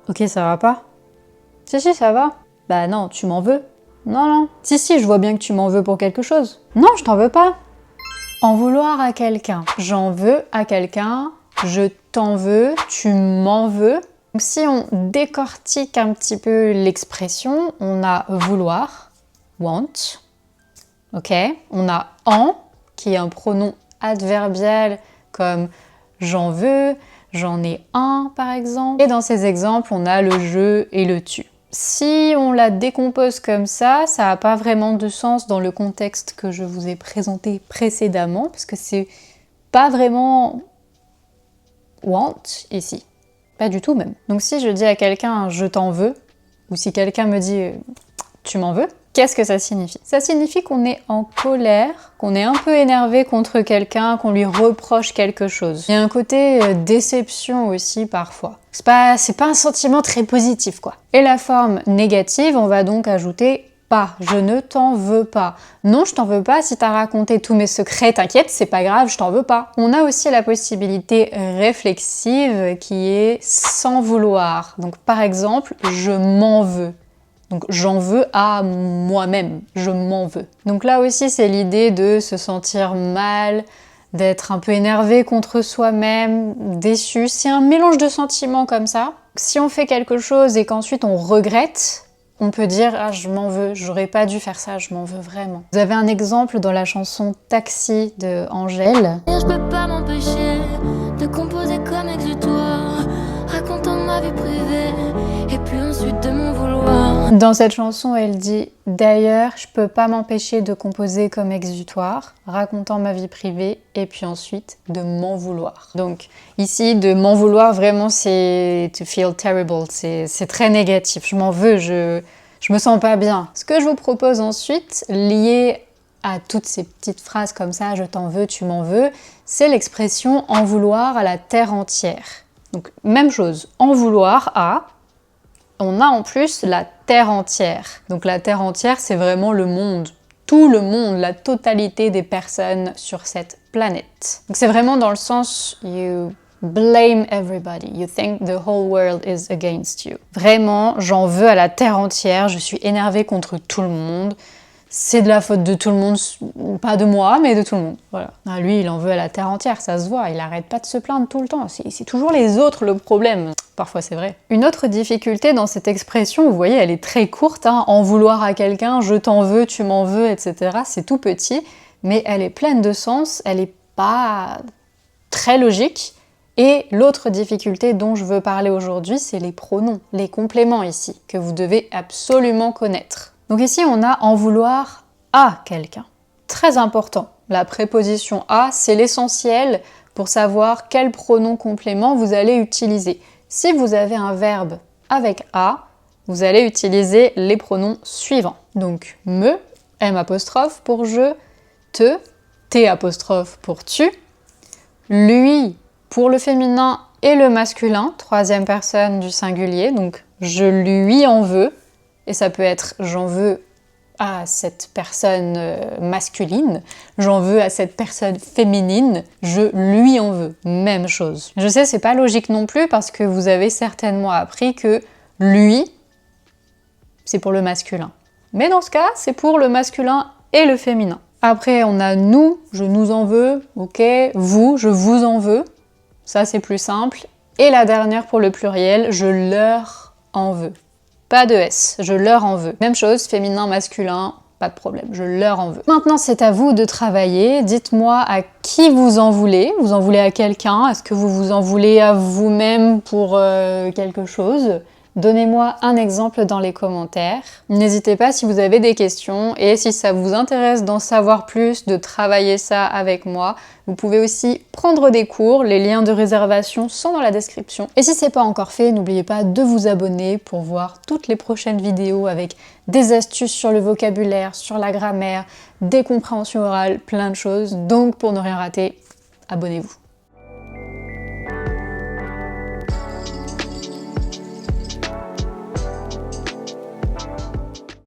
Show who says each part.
Speaker 1: Ok, ça va pas? Si, ça va. Bah non, tu m'en veux? Non. Si, je vois bien que tu m'en veux pour quelque chose. Non, je t'en veux pas. En vouloir à quelqu'un. J'en veux à quelqu'un, je t'en veux, tu m'en veux. Donc si on décortique un petit peu l'expression, on a vouloir, want, ok? On a en, qui est un pronom adverbial comme j'en veux, j'en ai un par exemple. Et dans ces exemples, on a le je et le tu. Si on la décompose comme ça n'a pas vraiment de sens dans le contexte que je vous ai présenté précédemment, parce que c'est pas vraiment want ici. Pas du tout même. Donc si je dis à quelqu'un je t'en veux, ou si quelqu'un me dit tu m'en veux, qu'est-ce que ça signifie? Ça signifie qu'on est en colère, qu'on est un peu énervé contre quelqu'un, qu'on lui reproche quelque chose. Il y a un côté déception aussi parfois. C'est pas un sentiment très positif quoi. Et la forme négative, on va donc ajouter pas. Je ne t'en veux pas. Non, je t'en veux pas si t'as raconté tous mes secrets, t'inquiète, c'est pas grave, je t'en veux pas. On a aussi la possibilité réflexive qui est sans vouloir. Donc par exemple, je m'en veux. Donc j'en veux à moi-même, je m'en veux. Donc là aussi c'est l'idée de se sentir mal, d'être un peu énervé contre soi-même, déçu. C'est un mélange de sentiments comme ça. Si on fait quelque chose et qu'ensuite on regrette, on peut dire « Ah, je m'en veux, j'aurais pas dû faire ça, je m'en veux vraiment ». Vous avez un exemple dans la chanson Taxi de Angèle.
Speaker 2: Je peux pas m'empêcher de composer comme exutoire, racontant ma vie privée et puis ensuite de m'en vouloir.
Speaker 1: Dans cette chanson, elle dit « D'ailleurs, je peux pas m'empêcher de composer comme exutoire, racontant ma vie privée et puis ensuite de m'en vouloir ». Donc ici, de m'en vouloir, vraiment, c'est « to feel terrible », c'est très négatif. Je m'en veux, je me sens pas bien. Ce que je vous propose ensuite, lié à toutes ces petites phrases comme ça, je t'en veux, tu m'en veux, c'est l'expression en vouloir à la terre entière. Donc même chose, en vouloir à, on a en plus la terre entière. Donc la terre entière, c'est vraiment le monde, tout le monde, la totalité des personnes sur cette planète. Donc c'est vraiment dans le sens you blame everybody, you think the whole world is against you. Vraiment, j'en veux à la terre entière, je suis énervée contre tout le monde. C'est de la faute de tout le monde, pas de moi, mais de tout le monde. Voilà. Ah, lui, il en veut à la terre entière, ça se voit, il arrête pas de se plaindre tout le temps. C'est toujours les autres le problème. Parfois, c'est vrai. Une autre difficulté dans cette expression, vous voyez, elle est très courte, hein, en vouloir à quelqu'un, je t'en veux, tu m'en veux, etc. C'est tout petit, mais elle est pleine de sens, elle est pas très logique. Et l'autre difficulté dont je veux parler aujourd'hui, c'est les pronoms, les compléments ici, que vous devez absolument connaître. Donc ici, on a en vouloir à quelqu'un. Très important. La préposition à, c'est l'essentiel pour savoir quel pronom complément vous allez utiliser. Si vous avez un verbe avec à, vous allez utiliser les pronoms suivants. Donc me, M' pour je, te, T' pour tu, lui pour le féminin et le masculin, troisième personne du singulier, donc je lui en veux. Et ça peut être j'en veux à cette personne masculine, j'en veux à cette personne féminine, je lui en veux. Même chose. Je sais, c'est pas logique non plus parce que vous avez certainement appris que lui, c'est pour le masculin. Mais dans ce cas, c'est pour le masculin et le féminin. Après, on a nous, je nous en veux, ok, vous, je vous en veux. Ça, c'est plus simple. Et la dernière pour le pluriel, je leur en veux. Pas de S, je leur en veux. Même chose, féminin, masculin, pas de problème, je leur en veux. Maintenant, c'est à vous de travailler. Dites-moi à qui vous en voulez. Vous en voulez à quelqu'un? Est-ce que vous vous en voulez à vous-même pour quelque chose? Donnez-moi un exemple dans les commentaires. N'hésitez pas si vous avez des questions et si ça vous intéresse d'en savoir plus, de travailler ça avec moi, vous pouvez aussi prendre des cours, les liens de réservation sont dans la description. Et si c'est pas encore fait, n'oubliez pas de vous abonner pour voir toutes les prochaines vidéos avec des astuces sur le vocabulaire, sur la grammaire, des compréhensions orales, plein de choses. Donc pour ne rien rater, abonnez-vous.